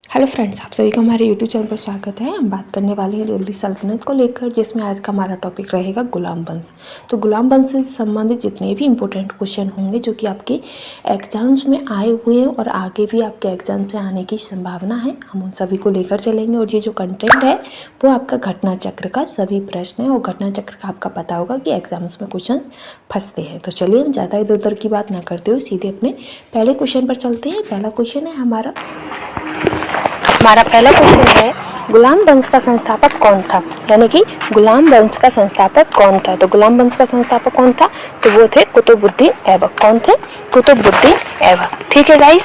Hello friends, आप सभी का हमारे यूट्यूब चैनल पर स्वागत है। हम बात करने वाले हैं दिल्ली सल्तनत को लेकर, जिसमें आज का हमारा टॉपिक रहेगा गुलाम वंश। तो गुलाम वंश से संबंधित जितने भी इंपॉर्टेंट क्वेश्चन होंगे जो कि आपके एग्जाम्स में आए हुए हैं और आगे भी आपके एग्जाम्स में आने की संभावना है, हम उन सभी को लेकर चलेंगे। और ये जो कंटेंट है वो आपका घटना चक्र का सभी प्रश्न है, और घटना चक्र का आपका पता होगा कि एग्जाम्स में क्वेश्चन फंसते हैं। तो चलिए हम ज़्यादा इधर उधर की बात ना करते हुए सीधे अपने पहले क्वेश्चन पर चलते हैं। पहला क्वेश्चन है हमारा पहला क्वेश्चन है, गुलाम वंश का संस्थापक कौन था? यानी कि गुलाम वंश का संस्थापक कौन था? तो गुलाम वंश का संस्थापक कौन था? तो वो थे कुतुबुद्दीन ऐबक। कौन थे? कुतुबुद्दीन ऐबक। ठीक है गाइस।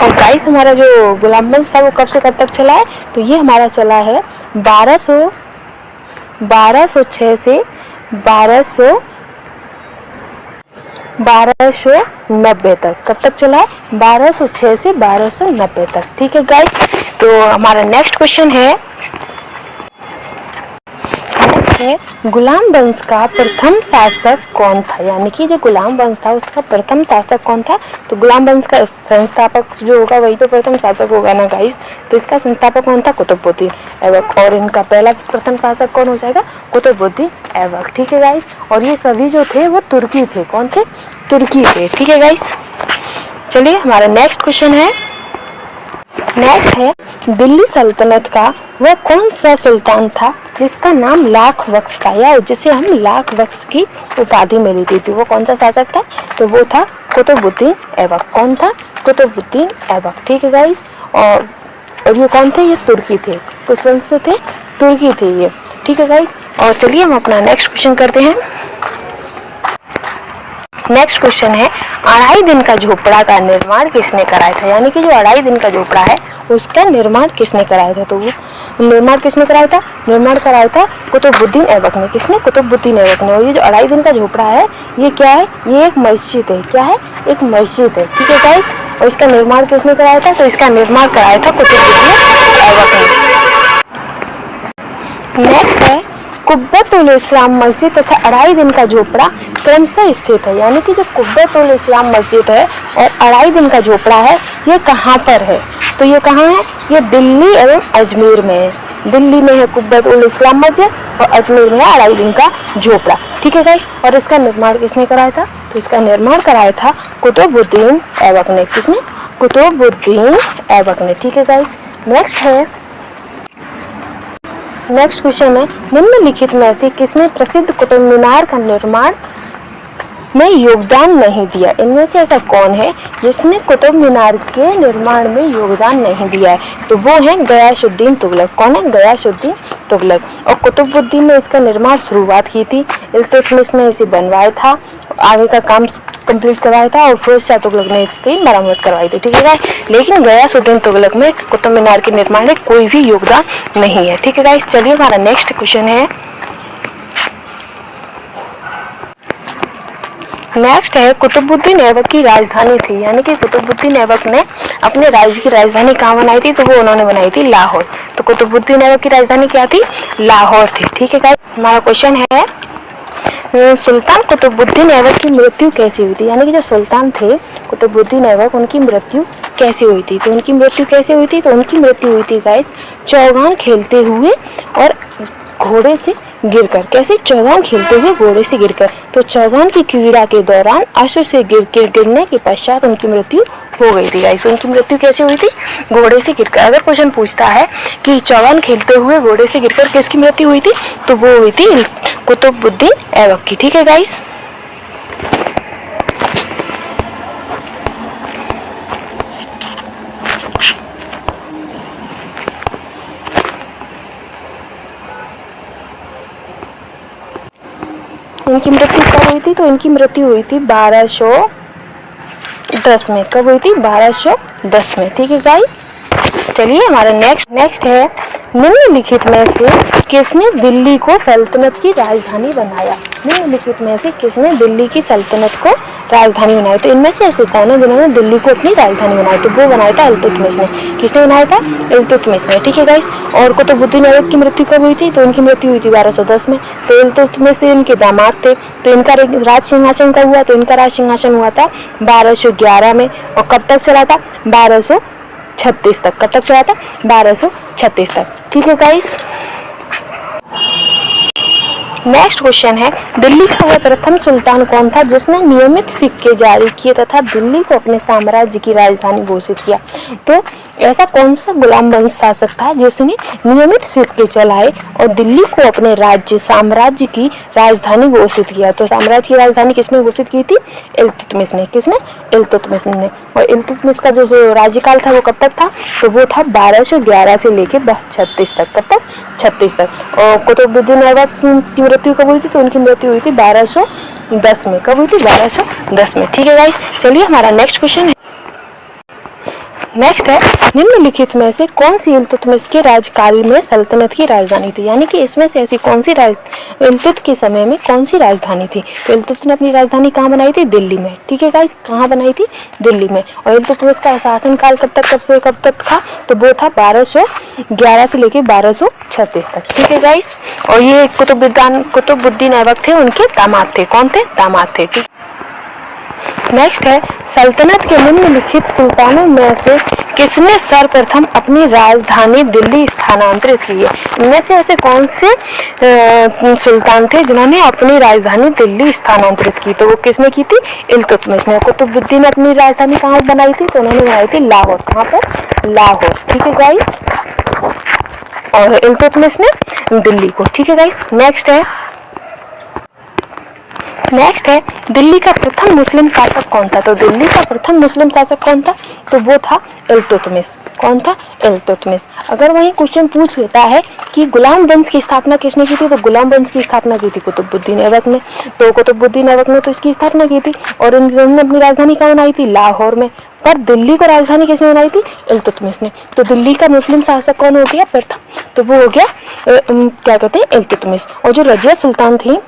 और गाइस, हमारा जो गुलाम वंश था वो कब से कब तक चला है? तो ये हमारा चला है 1206 से 1290 तक। कब तक चला है? 1206 से 1290 तक। ठीक है गाइस। तो हमारा नेक्स्ट क्वेश्चन है गुलाम वंश का प्रथम शासक कौन था? यानी कि जो गुलाम वंश था उसका प्रथम शासक कौन था? तो गुलाम वंश का संस्थापक जो होगा वही तो प्रथम शासक होगा ना गाइस। तो इसका संस्थापक कौन था? कुतुबुद्दीन ऐबक। और इनका पहला प्रथम शासक कौन हो जाएगा? कुतुबुद्दीन ऐबक। ठीक है गाइस। और ये सभी जो थे वो तुर्की थे। कौन थे? तुर्की थे। ठीक है गाइस। चलिए हमारा नेक्स्ट क्वेश्चन है, नेक्स्ट है दिल्ली सल्तनत का वह कौन सा सुल्तान था जिसका नाम लाख बख्श था, या जिसे हम लाख बख्श की उपाधि मिली थी? वो कौन सा शासक था? तो वो था कुतुबुद्दीन ऐबक। कौन था? कुतुबुद्दीन ऐबक। ठीक है गाइस। और ये कौन थे? ये तुर्की थे। किस वंश से थे? तुर्की थे ये। ठीक है गाइस। और चलिए हम अपना नेक्स्ट क्वेश्चन करते हैं। नेक्स्ट क्वेश्चन है, अढ़ाई दिन का झोपड़ा का निर्माण किसने कराया था? यानी कि जो अढ़ाई दिन का झोपड़ा है उसका निर्माण किसने कराया था? तो वो निर्माण किसने कराया था? निर्माण कराया था कुतुबुद्दीन ऐबक ने। किसने? कुतुबुद्दीन ऐबक ने। और ये जो अढ़ाई दिन का झोपड़ा है ये क्या है? ये एक मस्जिद है। क्या है? एक मस्जिद है। ठीक है गाइस। और इसका निर्माण किसने कराया था? तो इसका निर्माण कराया था कुतुबुद्दीन ऐबक ने। नेक्स्ट है, कुब्बतुल इस्लाम मस्जिद तथा अढ़ाई दिन का झोपड़ा क्रमशः स्थित है। यानी कि जो कुब्बतुल इस्लाम मस्जिद है और अढ़ाई दिन का झोपड़ा है ये कहाँ पर है? तो ये कहाँ है? ये दिल्ली एवं अजमेर में है। दिल्ली में है कुब्बतुल इस्लाम मस्जिद और अजमेर में है अढ़ाई दिन का झोपड़ा। ठीक है गाइस। और इसका निर्माण किसने कराया था? तो इसका निर्माण कराया था कुतुबुद्दीन ऐबक ने। किसने? कुतुबुद्दीन ऐबक ने। ठीक है गाइस। नेक्स्ट क्वेश्चन है, निम्नलिखित में से किसने प्रसिद्ध कुतुब मीनार का निर्माण में योगदान नहीं दिया? इनमें से ऐसा कौन है जिसने कुतुब मीनार के निर्माण में योगदान नहीं दिया है? तो वो है गयासुद्दीन तुगलक। कौन है? गयासुद्दीन तुगलक। और कुतुबुद्दीन ने इसका निर्माण शुरुआत की थी, इल्तुतमिश ने इसे बनवाया था, आगे का काम कंप्लीट करवाया था, और फिरोज शाह तुगलक ने इसकी मरम्मत करवाई थी। ठीक है गाइस। लेकिन गयासुद्दीन तुगलक में कुतुब मीनार के निर्माण में कोई भी योगदान नहीं है। ठीक है गाइस। चलिए हमारा नेक्स्ट क्वेश्चन है, नेक्स्ट है कुतुबुद्दीन ऐबक की राजधानी थी। यानी कि कुतुबुद्दीन ऐबक ने अपने राज्य की राजधानी कहाँ बनाई थी? तो वो उन्होंने बनाई थी लाहौर। तो कुतुबुद्दीन ऐबक की राजधानी क्या थी? लाहौर थी। ठीक है गाइस। हमारा क्वेश्चन है, सुल्तान कुतुबुद्दीन ऐबक की मृत्यु कैसी हुई थी? यानी कि जो सुल्तान थे कुतुबुद्दीन ऐबक उनकी मृत्यु कैसे हुई थी? तो उनकी मृत्यु कैसे हुई थी? तो उनकी मृत्यु हुई थी गाइस चौगान खेलते हुए और घोड़े से गिरकर। कैसे? चौगान खेलते हुए घोड़े से गिरकर। तो चौगान की क्रीड़ा के दौरान अश्व से गिरने के पश्चात उनकी मृत्यु हो गई थी गाइस। उनकी मृत्यु कैसे हुई थी? घोड़े से गिरकर। अगर क्वेश्चन पूछता है कि चौगान खेलते हुए घोड़े से गिरकर किसकी मृत्यु हुई थी? तो वो हुई थी कुतुबुद्दीन ऐबक की। ठीक है गाइस। इनकी मृत्यु कब हुई थी? तो इनकी मृत्यु हुई थी 1210 में। कब हुई थी? 1210 में। ठीक है गाइस। चलिए हमारा नेक्स्ट है, निम्नलिखित में से किसने दिल्ली को सल्तनत की राजधानी बनाया? निम्नलिखित में से किसने दिल्ली की सल्तनत को राजधानी बनाई? तो इनमें से ऐसे कौन है जिन्होंने दिल्ली को अपनी राजधानी बनाई? तो वो बनाया था इल्तुतमिश ने। किसने बनाया था? इल्तुतमिश ने। ठीक है गाइस। और कुतुबुद्दीन ऐबक की मृत्यु कब हुई थी? तो इनकी मृत्यु हुई थी 1210 में। तो इल्तुतमिश इनके दामाद थे। तो इनका राज सिंहासन कब हुआ? तो इनका राज सिंहासन हुआ था 1211 में। और कब तक चला था? 1236 तक। कब तक चला था? 1236 तक। ठीक है गाइस। नेक्स्ट क्वेश्चन है, दिल्ली का वह प्रथम सुल्तान कौन था जिसने नियमित सिक्के जारी किए तथा दिल्ली को अपने साम्राज्य की राजधानी घोषित किया? तो ऐसा कौन सा गुलाम वंश शासक था जिसने नियमित सिक्के चलाए और दिल्ली को अपने राज्य साम्राज्य की राजधानी घोषित किया? तो साम्राज्य की राजधानी किसने घोषित की थी? इल्तुतमिश ने। किसने? इल्तुतमिश ने। और इल्तुतमिश का जो राज्यकाल था वो कब तक था? तो वो था 1211 से लेके 36 तक। कब तक? 36 तक। और कुतुबुद्दीन ऐबक की मृत्यु कब हुई थी? तो उनकी मृत्यु हुई थी 1210 में। कब हुई थी? 1210 में। ठीक है गाइस, चलिए हमारा नेक्स्ट क्वेश्चन है। नेक्स्ट है, निम्नलिखित में से कौन सी इल्तुतमिश के राज्यकाल में सल्तनत की राजधानी थी? यानी कि इसमें से ऐसी कौन सी इल्तुत के समय में कौन सी राजधानी थी? तो इल्तुत ने अपनी राजधानी कहाँ बनाई थी? दिल्ली में। ठीक है गाइस, कहाँ बनाई थी? दिल्ली में। और इल्तुतमिश का शासनकाल कब तक, कब से कब तक था? तो वो था 1211 से लेके 1236 तक। ठीक है गाइस। और ये कुतुबुद्दीन ऐबक थे, उनके दामाद थे। कौन थे? दामाद थे। ठीक। नेक्स्ट है, सल्तनत के निम्नलिखित सुल्तानों में से किसने सर्वप्रथम अपनी राजधानी दिल्ली स्थानांतरित की है? इनमें से ऐसे कौन से सुल्तान थे जिन्होंने अपनी राजधानी दिल्ली स्थानांतरित की? तो वो किसने की थी? इल्तुतमिश ने। कुतुबुद्दीन ने अपनी राजधानी कहाँ बनाई थी? तो उन्होंने बनाई थी लाहौर। कहाँ पर? लाहौर। ठीक है गाइस। और इल्तुतमिश ने दिल्ली को। ठीक है गाइस। नेक्स्ट है, दिल्ली का प्रथम मुस्लिम शासक कौन था? तो दिल्ली का प्रथम मुस्लिम शासक कौन था? तो वो था इल्तुतमिश। कौन था? इल्तुतमिश। अगर वही क्वेश्चन पूछ लेता है कि गुलाम वंश की स्थापना किसने की थी? तो गुलाम वंश की स्थापना की थी कुतुबुद्दीन ऐबक ने। तो कुतुबुद्दीन ऐबक ने तो इसकी स्थापना की थी और इन्होंने अपनी राजधानी कहाँ बनाई थी? लाहौर में। पर दिल्ली को राजधानी किसने बनाई थी? इल्तुतमिश ने। तो दिल्ली का मुस्लिम शासक कौन हो गया प्रथम? तो वो हो गया क्या कहते हैं? इल्तुतमिश। और जो रजिया सुल्तान थी,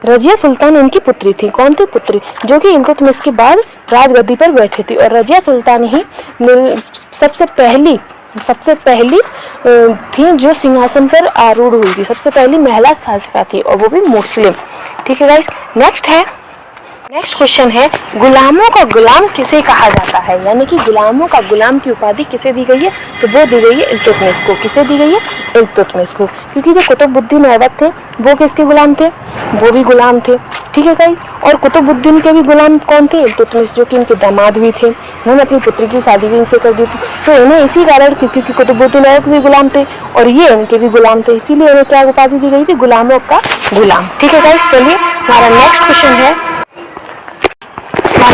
रजिया सुल्तान इनकी पुत्री थी। कौन थी? पुत्री, जो कि इल्तुतमिश के बाद राजगद्दी पर बैठी थी। और रजिया सुल्तान ही सबसे पहली थी जो सिंहासन पर आरूढ़ हुई थी। सबसे पहली महिला शासिका थी और वो भी मुस्लिम। ठीक है गाइस। नेक्स्ट क्वेश्चन है, गुलामों का गुलाम किसे कहा जाता है? यानी कि गुलामों का गुलाम की उपाधि किसे दी गई है? तो वो दी गई है इल्तुतमिश को। किसे दी गई है? इल्तुतमिश को। क्योंकि जो कुतुबुद्दीन ऐबक थे वो किसके गुलाम थे? वो भी गुलाम थे। ठीक है गाइस। और कुतुबुद्दीन के भी गुलाम कौन थे? इल्तुतमिश, जो कि इनके दामाद भी थे। उन्होंने अपनी पुत्री की शादी भी इनसे कर दी थी। तो इन्हें इसी कारण, क्योंकि कुतुबुद्दीन ऐबक भी गुलाम थे और ये इनके भी गुलाम थे, इसीलिए इन्हें क्या उपाधि दी गई थी? गुलामों का गुलाम। ठीक है गाइस। चलिए हमारा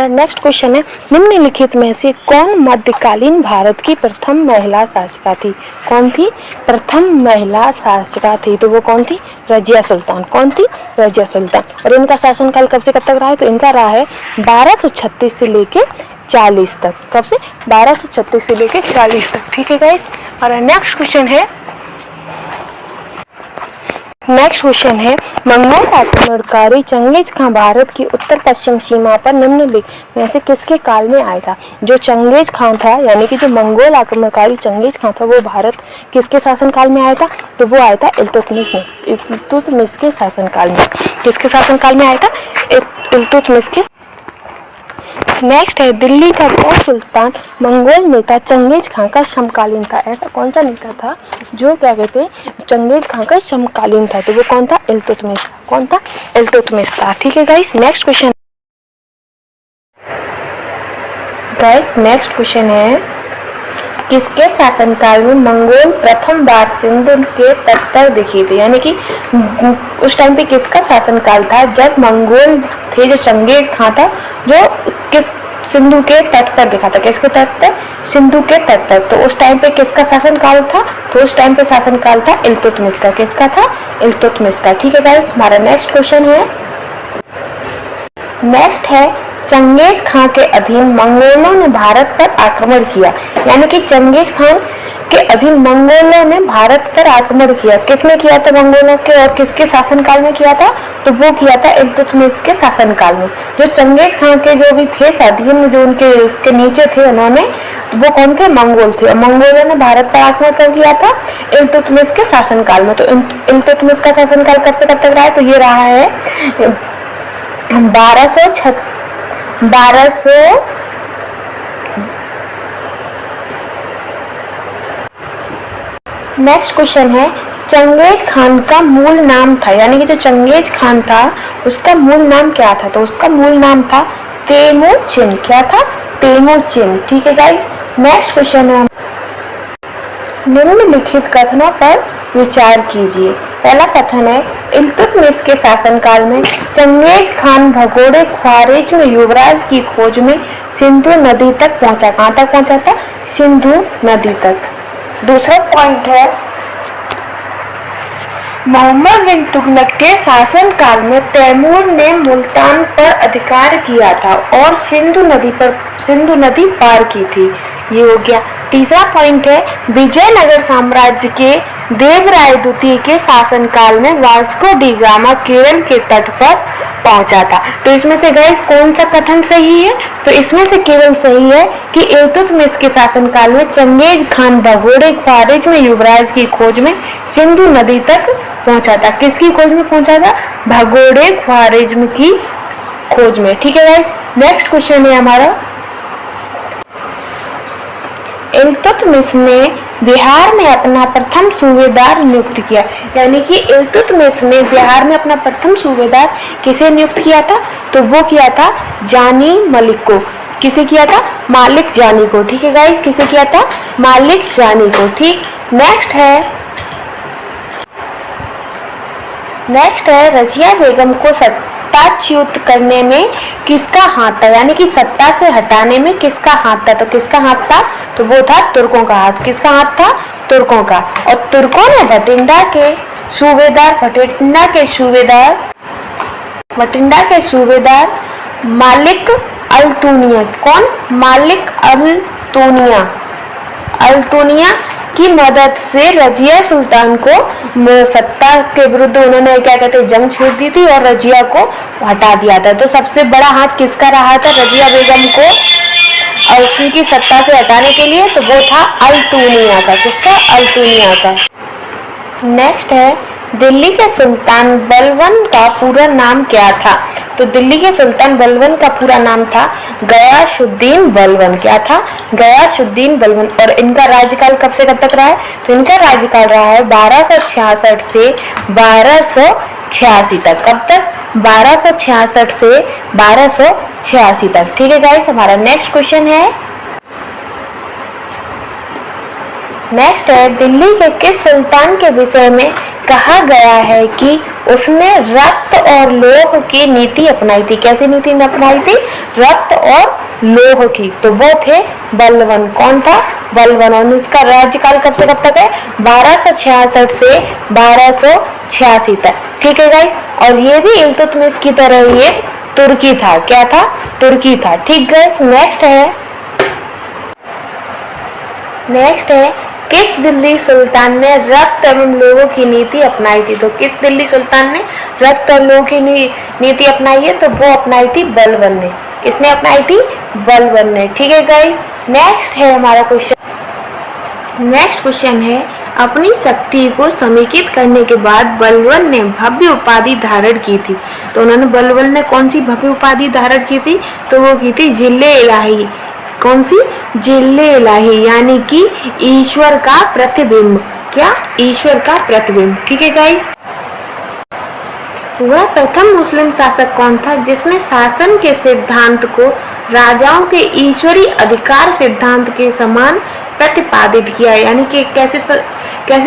नेक्स्ट क्वेश्चन है, निम्नलिखित में से कौन मध्यकालीन भारत की प्रथम महिला शासिका थी? कौन थी? प्रथम महिला शासिका थी। तो वो कौन थी? रजिया सुल्तान। कौन थी? रजिया सुल्तान। और इनका शासनकाल कब से कब तक रहा है? तो इनका रहा है 1236 से लेके 40 तक। कब से? 1236 से लेके 40 तक। ठीक है गाइस। और नेक्स्ट क्वेश्चन है, मंगोल आक्रमणकारी चंगेज खां भारत की उत्तर पश्चिम सीमा पर निम्नलिखित में से किसके काल में आया था? जो चंगेज खां था, यानी कि जो मंगोल आक्रमणकारी चंगेज खां था, वो भारत किसके शासनकाल में आया था? तो वो आया था इल्तुतमिश के शासनकाल में। किसके शासनकाल में आया था? इल्तुतमिश के। नेक्स्ट है, दिल्ली का कौन सुल्तान मंगोल नेता चंगेज खां का समकालीन था? ऐसा कौन सा नेता था जो क्या कहते हैं चंगेज खां का समकालीन था? तो वो कौन था? इल्तुतमिश। कौन था? इल्तुतमिश था। ठीक है गाइस। नेक्स्ट क्वेश्चन है, किसके शासनकाल में मंगोल प्रथम बार सिंधु के तट पर दिखे थे? यानी कि उस टाइम पे किसका शासनकाल था जब मंगोल थे, जो चंगेज खां था, जो किस सिंधु के तट पर दिखा था? किसके तट पर? सिंधु के तट पर। तो उस टाइम पे किसका शासनकाल था? तो उस टाइम पे शासनकाल था इल्तुतमिश का। किसका था? इल्तुतमिश का। ठीक है गाइस। हमारा नेक्स्ट क्वेश्चन है, चंगेज खां के अधीन मंगोलों ने भारत पर आक्रमण किया। यानी कि चंगेज खान के अधीन मंगोलों ने भारत पर आक्रमण किया। किसने किया था? मंगोलों के। और किसके शासनकाल में किया था? तो वो किया था इल्तुतमिश के शासनकाल में। जो चंगेज खान के जो भी थे अधीन, जो उनके उसके नीचे थे, उन्होंने, तो वो कौन थे? मंगोल थे। और मंगोलों ने भारत पर आक्रमण कब किया था? इल्तुतमिश के शासनकाल में। तो इल्तुतमिश का शासनकाल कब से कब तक रहा है? तो ये रहा है 1200 नेक्स्ट क्वेश्चन है, चंगेज खान का मूल नाम था, यानी कि जो चंगेज खान था उसका मूल नाम क्या था? तो उसका मूल नाम था तेमुचिन। क्या था? तेमुचिन। ठीक है गाइस। नेक्स्ट क्वेश्चन है, निम्नलिखित कथनों पर विचार कीजिए। पहला कथन है, इल्तुतमिश के शासनकाल में चंगेज खान भगोड़े ख्वारिज्म युवराज की खोज में सिंधु नदी तक पहुंचा। कहां तक पहुंचा था? सिंधु नदी तक। दूसरा पॉइंट है, मोहम्मद बिन तुगलक के शासनकाल में तैमूर ने मुल्तान पर अधिकार किया था और सिंधु नदी पार की थी। ये हो गया। तीसरा पॉइंट है, विजयनगर साम्राज्य के देवराय द्वितीय के शासनकाल में वास्को डी गामा केरल के तट पर पहुंचा था। तो इसमें से गाइस कौन सा कथन सही है? तो इसमें से केवल सही है कि इल्तुतमिश के शासनकाल में चंगेज खान भगोड़े ख्वारिज्म युवराज की खोज में सिंधु नदी तक पहुंचा था। किसकी खोज में पहुंचा था? भगोड़े ख्वारिज्म की खोज में। ठीक है गाइस। नेक्स्ट क्वेश्चन है हमारा, इल्तुतमिश ने बिहार में अपना प्रथम सूबेदार नियुक्त किया, यानी कि इल्तुतमिश ने बिहार में अपना प्रथम सूबेदार किसे नियुक्त किया था? तो वो किया था जानी मलिक को। किसे किया था? मालिक जानी को। ठीक है गाइस, किसे किया था? मालिक जानी को। ठीक। नेक्स्ट है रजिया बेगम को सत्ताच्युत करने में किसका हाथ था, यानी कि सत्ता से हटाने में किसका हाथ था? तो किसका हाथ था? तो वो था तुर्कों का हाथ। किसका हाथ था? तुर्कों का। और तुर्कों ने भटिंडा के सूबेदार मालिक अल्तुनिया, कौन? मालिक अल्तुनिया की मदद से रजिया सुल्तान को सत्ता के विरुद्ध उन्होंने क्या कहते हैं जंग छेड़ दी थी और रजिया को हटा दिया था। तो सबसे बड़ा हाथ किसका रहा था रजिया बेगम को और उनकी सत्ता से हटाने के लिए? तो वो था अल्तुनिया का। किसका? अल्तुनिया का। नेक्स्ट है, दिल्ली के सुल्तान बलबन का पूरा नाम क्या था? तो दिल्ली के सुल्तान बलबन का पूरा नाम था गयासुद्दीन बलबन। क्या था? गयासुद्दीन बलबन। और इनका राज्यकाल कब से कब तक रहा है? तो इनका राज्यकाल रहा है 1266 से 1286 तक। कब तक? 1266 से 1286 तक। ठीक है गाइस। हमारा नेक्स्ट क्वेश्चन है, दिल्ली के किस सुल्तान के विषय में कहा गया है कि उसने रक्त और लौह की नीति अपनाई थी? कैसी नीति अपनाई थी? रक्त और लौह की। तो वो थे बलबन। कौन था? बलबन। और इसका राज्यकाल कब से कब तक है? 1266 से 1286 तक। ठीक है गाइस। और ये भी इल्तुतमिश की तरह ही तुर्की था। क्या था? तुर्की था। ठीक गाइस। नेक्स्ट है किस दिल्ली सुल्तान ने रक्त एवं लौह की नीति अपनाई थी? तो किस दिल्ली सुल्तान ने रक्त और लौह की नीति अपनाई है? तो वो अपनाई थी बलबन ने। किसने अपनाई थी? बलबन ने। ठीक है गाइस। नेक्स्ट है हमारा क्वेश्चन है, अपनी शक्ति को समेकित करने के बाद बलबन ने भव्य उपाधि धारण की थी। तो बलबन ने कौन सी भव्य उपाधि धारण की थी? तो वो की थी जिले इलाही। कौन सी? जिले इलाही, यानी कि ईश्वर का प्रतिबिंब। क्या? ईश्वर का प्रतिबिंब। ठीक है गाइस। वह प्रथम मुस्लिम शासक कौन था जिसने शासन के सिद्धांत को राजाओं के ईश्वरीय अधिकार सिद्धांत के समान प्रतिपादित किया? यानी कि कैसे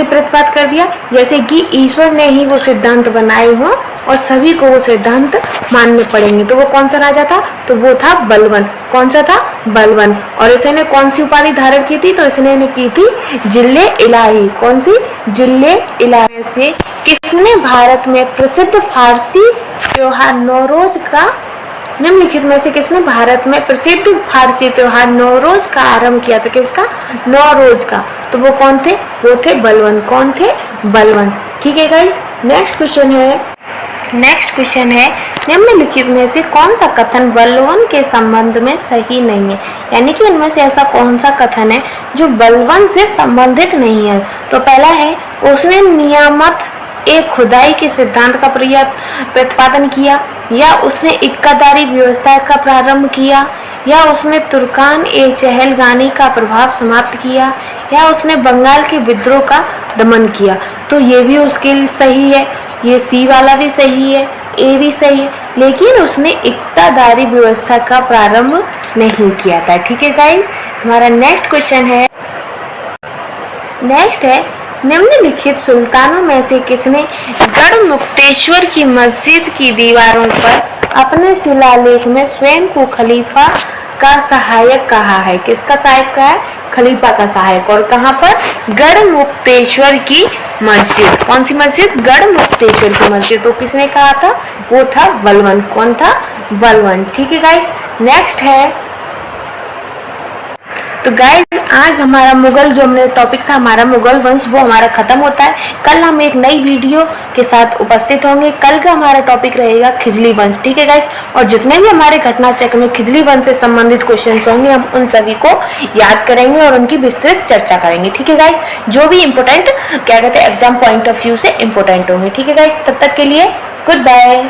प्रतिपादित कर दिया? जैसे कि ईश्वर ने ही वो सिद्धांत बनाए हो और सभी को वो सिद्धांत मानने पड़ेंगे। तो वो कौन सा राजा था? तो वो था बलबन। कौन सा था? बलबन। और इसने कौन सी उपाधि धारण की थी? तो इसने की थी जिले इलाही। कौन सी? जिले इलाही। से किसने भारत में प्रसिद्ध फारसी त्योहार नौरोज का निम्नलिखित में से किसने भारत में प्रसिद्ध फारसी त्योहार नौरोज का आरंभ किया था? किसका? नौरोज का। तो वो कौन थे? वो थे बलबन। कौन थे? बलबन। ठीक है गाइस। नेक्स्ट क्वेश्चन है निम्नलिखित में से कौन सा कथन बलबन के संबंध में सही नहीं है? यानी कि इनमें से ऐसा कौन सा कथन है जो बलबन से संबंधित नहीं है? तो पहला है, उसने नियामत एक खुदाई के सिद्धांत का प्रतिपादन किया, या उसने इक्कादारी व्यवस्था का प्रारंभ किया, या उसने तुर्कान ए चहलगानी का प्रभाव समाप्त किया, या उसने बंगाल के विद्रोह का दमन किया। तो ये भी उसके लिए सही है, ये सी वाला भी सही है, ए भी सही है, लेकिन उसने इक्तादारी व्यवस्था का प्रारंभ नहीं किया था। ठीक है गाइस, हमारा नेक्स्ट क्वेश्चन है, नेक्स्ट है निम्नलिखित सुल्तानों में से किसने गढ़मुक्तेश्वर की मस्जिद की दीवारों पर अपने शिलालेख में स्वयं को खलीफा का सहायक कहा है? किसका सहायक कहा है? खलीफा का सहायक। और कहाँ पर? गढ़मुक्तेश्वर की मस्जिद। कौन सी मस्जिद? गढ़मुक्तेश्वर की मस्जिद। तो किसने कहा था? वो था बलवंत। कौन था? बलवंत। ठीक है गाइस, नेक्स्ट है, तो गाइस आज हमारा मुगल जो हमने टॉपिक था हमारा मुगल वंश वो हमारा खत्म होता है। कल हम एक नई वीडियो के साथ उपस्थित होंगे। कल का हमारा टॉपिक रहेगा खिजली वंश। ठीक है गाइस, और जितने भी हमारे घटना चक्र में खिजली वंश से संबंधित क्वेश्चंस होंगे हम उन सभी को याद करेंगे और उनकी विस्तृत चर्चा करेंगे। ठीक है गाइस, जो भी इम्पोर्टेंट क्या कहते हैं एग्जाम पॉइंट ऑफ व्यू से इम्पोर्टेंट होंगे। ठीक है गाइस, तब तक के लिए गुड बाय।